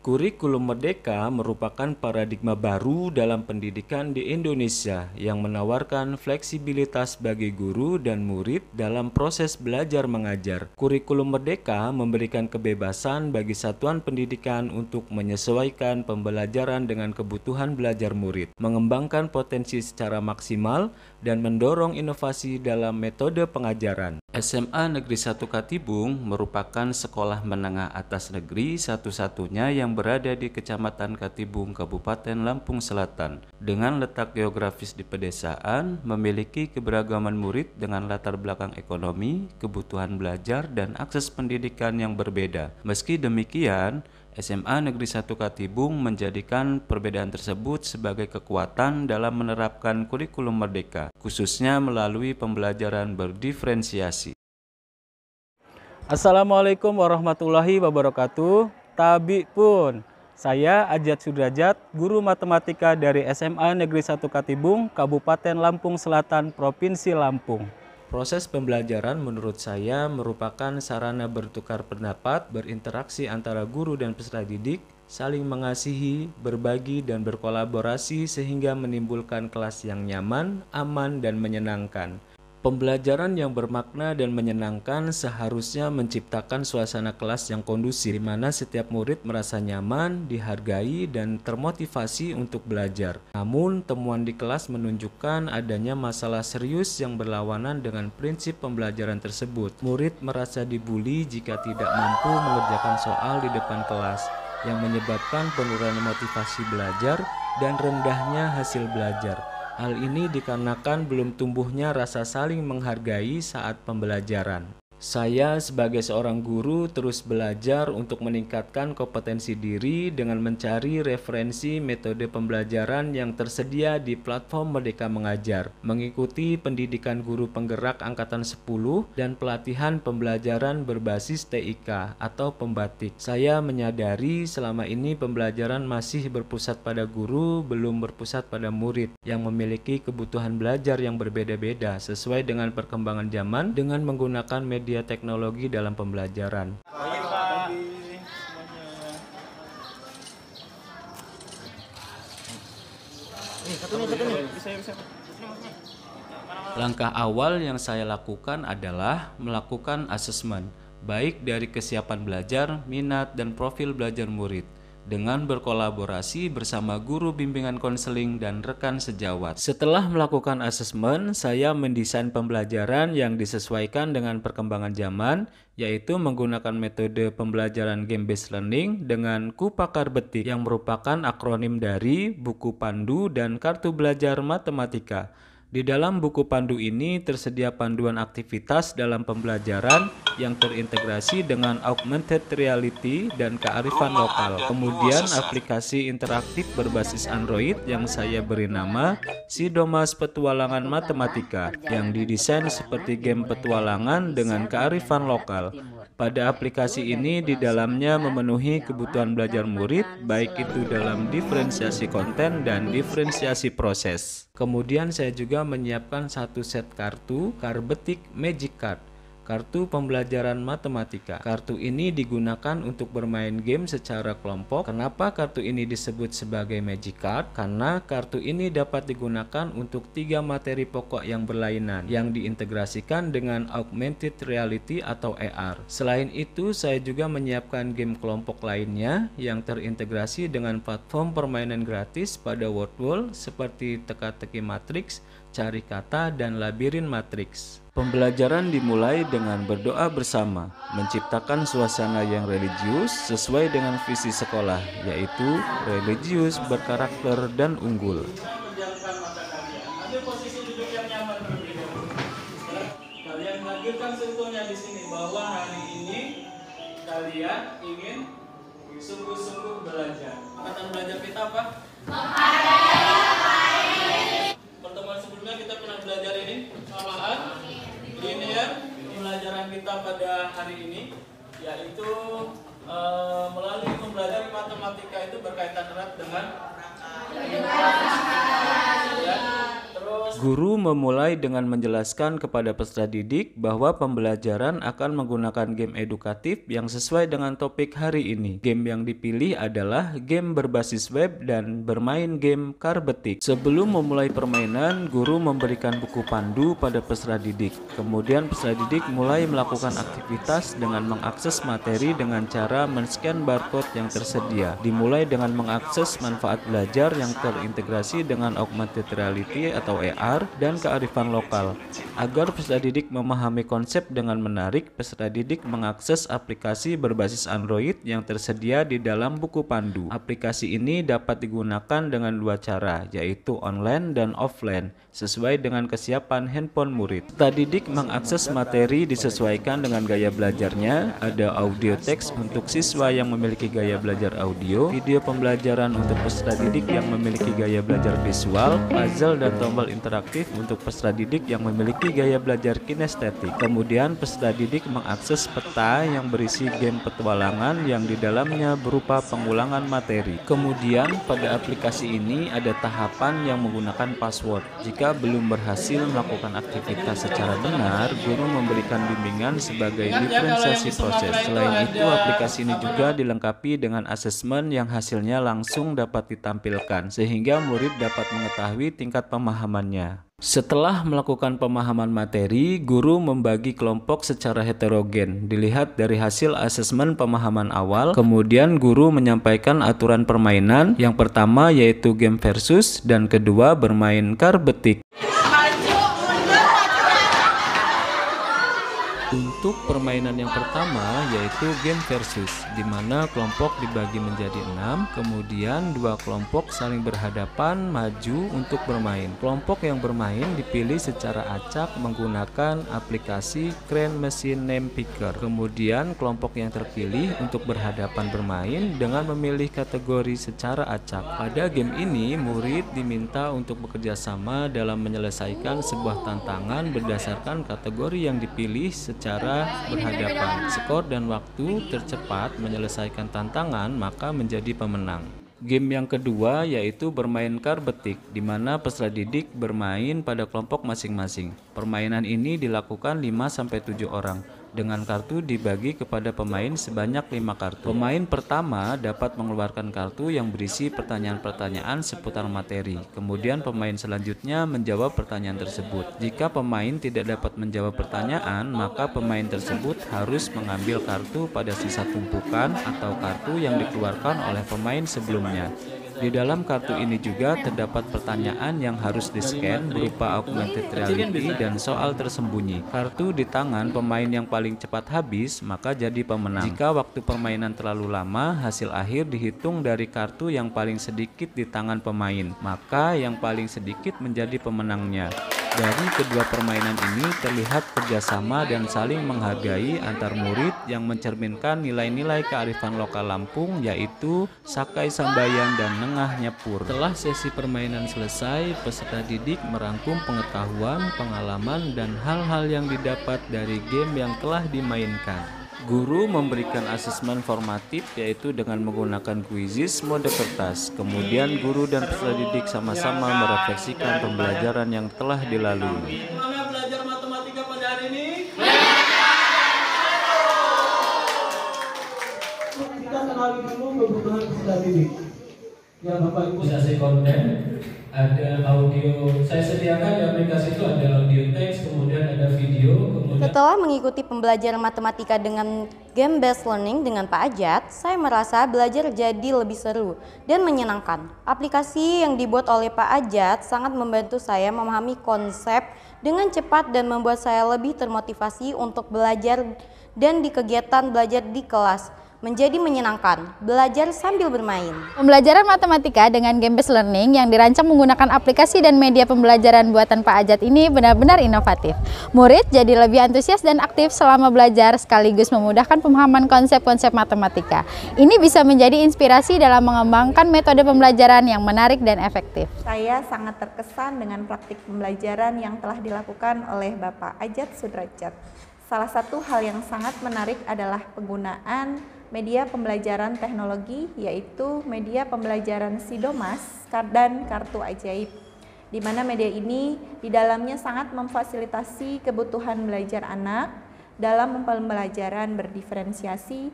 Kurikulum Merdeka merupakan paradigma baru dalam pendidikan di Indonesia yang menawarkan fleksibilitas bagi guru dan murid dalam proses belajar mengajar. Kurikulum Merdeka memberikan kebebasan bagi satuan pendidikan untuk menyesuaikan pembelajaran dengan kebutuhan belajar murid, mengembangkan potensi secara maksimal, dan mendorong inovasi dalam metode pengajaran. SMA Negeri 1 Katibung merupakan sekolah menengah atas negeri satu-satunya yang berada di Kecamatan Katibung, Kabupaten Lampung Selatan. Dengan letak geografis di pedesaan, memiliki keberagaman murid dengan latar belakang ekonomi, kebutuhan belajar, dan akses pendidikan yang berbeda. Meski demikian, SMA Negeri 1 Katibung menjadikan perbedaan tersebut sebagai kekuatan dalam menerapkan kurikulum merdeka, khususnya melalui pembelajaran berdiferensiasi. Assalamualaikum warahmatullahi wabarakatuh. Tabi pun, saya Ajat Sudrajat, guru matematika dari SMA Negeri 1 Katibung, Kabupaten Lampung Selatan, Provinsi Lampung. Proses pembelajaran menurut saya merupakan sarana bertukar pendapat, berinteraksi antara guru dan peserta didik, saling mengasihi, berbagi, dan berkolaborasi sehingga menimbulkan kelas yang nyaman, aman, dan menyenangkan. Pembelajaran yang bermakna dan menyenangkan seharusnya menciptakan suasana kelas yang kondusif, di mana setiap murid merasa nyaman, dihargai, dan termotivasi untuk belajar. Namun, temuan di kelas menunjukkan adanya masalah serius yang berlawanan dengan prinsip pembelajaran tersebut. Murid merasa dibuli jika tidak mampu mengerjakan soal di depan kelas, yang menyebabkan penurunan motivasi belajar dan rendahnya hasil belajar. Hal ini dikarenakan belum tumbuhnya rasa saling menghargai saat pembelajaran. Saya sebagai seorang guru terus belajar untuk meningkatkan kompetensi diri dengan mencari referensi metode pembelajaran yang tersedia di platform Merdeka Mengajar, mengikuti pendidikan guru penggerak angkatan 10 dan pelatihan pembelajaran berbasis TIK atau pembatik. Saya menyadari selama ini pembelajaran masih berpusat pada guru, belum berpusat pada murid yang memiliki kebutuhan belajar yang berbeda-beda sesuai dengan perkembangan zaman dengan menggunakan media teknologi dalam pembelajaran. Langkah awal yang saya lakukan adalah melakukan asesmen, baik dari kesiapan belajar, minat, dan profil belajar murid, dengan berkolaborasi bersama guru bimbingan konseling dan rekan sejawat. Setelah melakukan asesmen, saya mendesain pembelajaran yang disesuaikan dengan perkembangan zaman, yaitu menggunakan metode pembelajaran game-based learning dengan Kupakar Betik yang merupakan akronim dari buku pandu dan kartu belajar matematika. Di dalam buku pandu ini tersedia panduan aktivitas dalam pembelajaran yang terintegrasi dengan augmented reality dan kearifan lokal. Kemudian aplikasi interaktif berbasis Android yang saya beri nama Sidomas Petualangan Matematika yang didesain seperti game petualangan dengan kearifan lokal. Pada aplikasi ini di dalamnya memenuhi kebutuhan belajar murid, baik itu dalam diferensiasi konten dan diferensiasi proses. Kemudian saya juga menyiapkan satu set kartu Karbetik Magic Card, kartu pembelajaran matematika. Kartu ini digunakan untuk bermain game secara kelompok. Kenapa kartu ini disebut sebagai Magic Card? Karena kartu ini dapat digunakan untuk 3 materi pokok yang berlainan yang diintegrasikan dengan augmented reality atau AR. Selain itu, saya juga menyiapkan game kelompok lainnya yang terintegrasi dengan platform permainan gratis pada Wordwall seperti teka-teki matriks, cari kata, dan labirin matriks. Pembelajaran dimulai dengan berdoa bersama, menciptakan suasana yang religius sesuai dengan visi sekolah, yaitu religius, berkarakter, dan unggul. Ambil posisi duduk yang nyaman terlebih dahulu. Kalian hadirkan sebetulnya di sini bahwa hari ini kalian ingin sungguh-sungguh belajar. Angkatan belajar kita apa? Pertemuan sebelumnya kita pernah belajar ini samaan. Ini ya pembelajaran kita pada hari ini, yaitu melalui mempelajari matematika itu berkaitan erat dengan ya. Terus Guru memulai dengan menjelaskan kepada peserta didik bahwa pembelajaran akan menggunakan game edukatif yang sesuai dengan topik hari ini. Game yang dipilih adalah game berbasis web dan bermain game karbetik. Sebelum memulai permainan, guru memberikan buku pandu pada peserta didik. Kemudian peserta didik mulai melakukan aktivitas dengan mengakses materi dengan cara men-scan barcode yang tersedia. Dimulai dengan mengakses manfaat belajar yang terintegrasi dengan augmented reality atau AR dan kearifan lokal. Agar peserta didik memahami konsep dengan menarik, peserta didik mengakses aplikasi berbasis Android yang tersedia di dalam buku pandu. Aplikasi ini dapat digunakan dengan dua cara, yaitu online dan offline, sesuai dengan kesiapan handphone murid. Peserta didik mengakses materi disesuaikan dengan gaya belajarnya. Ada audio teks untuk siswa yang memiliki gaya belajar audio, video pembelajaran untuk peserta didik yang memiliki gaya belajar visual, puzzle dan tombol interaktif untuk peserta didik yang memiliki gaya belajar kinestetik. Kemudian peserta didik mengakses peta yang berisi game petualangan yang di dalamnya berupa pengulangan materi. Kemudian pada aplikasi ini ada tahapan yang menggunakan password. Jika belum berhasil melakukan aktivitas secara benar, guru memberikan bimbingan sebagai diferensiasi proses. Selain itu, aplikasi ini juga dilengkapi dengan asesmen yang hasilnya langsung dapat ditampilkan, sehingga murid dapat mengetahui tingkat pemahamannya. Setelah melakukan pemahaman materi, guru membagi kelompok secara heterogen. Dilihat dari hasil asesmen pemahaman awal, kemudian guru menyampaikan aturan permainan. Yang pertama yaitu game versus, dan kedua bermain karbetik. Untuk permainan yang pertama yaitu game versus, di mana kelompok dibagi menjadi 6, kemudian dua kelompok saling berhadapan maju untuk bermain. Kelompok yang bermain dipilih secara acak menggunakan aplikasi Crane Machine Name Picker. Kemudian kelompok yang terpilih untuk berhadapan bermain dengan memilih kategori secara acak. Pada game ini, murid diminta untuk bekerja sama dalam menyelesaikan sebuah tantangan berdasarkan kategori yang dipilih secara berhadapan. Skor dan waktu tercepat menyelesaikan tantangan maka menjadi pemenang. Game yang kedua yaitu bermain karbetik, di mana peserta didik bermain pada kelompok masing-masing. Permainan ini dilakukan 5-7 orang. Dengan kartu dibagi kepada pemain sebanyak 5 kartu. Pemain pertama dapat mengeluarkan kartu yang berisi pertanyaan-pertanyaan seputar materi. Kemudian pemain selanjutnya menjawab pertanyaan tersebut. Jika pemain tidak dapat menjawab pertanyaan, maka pemain tersebut harus mengambil kartu pada sisa tumpukan atau kartu yang dikeluarkan oleh pemain sebelumnya. Di dalam kartu ini juga terdapat pertanyaan yang harus di-scan berupa augmented reality dan soal tersembunyi. Kartu di tangan pemain yang paling cepat habis maka jadi pemenang. Jika waktu permainan terlalu lama, hasil akhir dihitung dari kartu yang paling sedikit di tangan pemain, maka yang paling sedikit menjadi pemenangnya. Dari kedua permainan ini terlihat kerjasama dan saling menghargai antar murid yang mencerminkan nilai-nilai kearifan lokal Lampung, yaitu Sakai Sambayan dan Nengah Nyepur. Setelah sesi permainan selesai, peserta didik merangkum pengetahuan, pengalaman, dan hal-hal yang didapat dari game yang telah dimainkan. Guru memberikan asesmen formatif yaitu dengan menggunakan kuisis mode kertas. Kemudian guru dan peserta didik sama-sama merefleksikan pembelajaran yang telah dilalui. Gimana belajar matematika pada hari ini? Kita kenali dulu kebutuhan peserta didik. Ya Bapak Ibu, Sesi konten, ada audio. Saya sediakan di aplikasi itu ada audio teks, kemudian ada video, kemudian. Setelah mengikuti pembelajaran matematika dengan game based learning dengan Pak Ajat, saya merasa belajar jadi lebih seru dan menyenangkan. Aplikasi yang dibuat oleh Pak Ajat sangat membantu saya memahami konsep dengan cepat dan membuat saya lebih termotivasi untuk belajar dan di kegiatan belajar di kelas. Menjadi menyenangkan, belajar sambil bermain. Pembelajaran matematika dengan game-based learning yang dirancang menggunakan aplikasi dan media pembelajaran buatan Pak Ajat ini benar-benar inovatif. Murid jadi lebih antusias dan aktif selama belajar sekaligus memudahkan pemahaman konsep-konsep matematika. Ini bisa menjadi inspirasi dalam mengembangkan metode pembelajaran yang menarik dan efektif. Saya sangat terkesan dengan praktik pembelajaran yang telah dilakukan oleh Bapak Ajat Sudrajat. Salah satu hal yang sangat menarik adalah penggunaan media pembelajaran teknologi, yaitu media pembelajaran Sidomas dan Kartu Ajaib. di mana media ini di dalamnya sangat memfasilitasi kebutuhan belajar anak dalam pembelajaran berdiferensiasi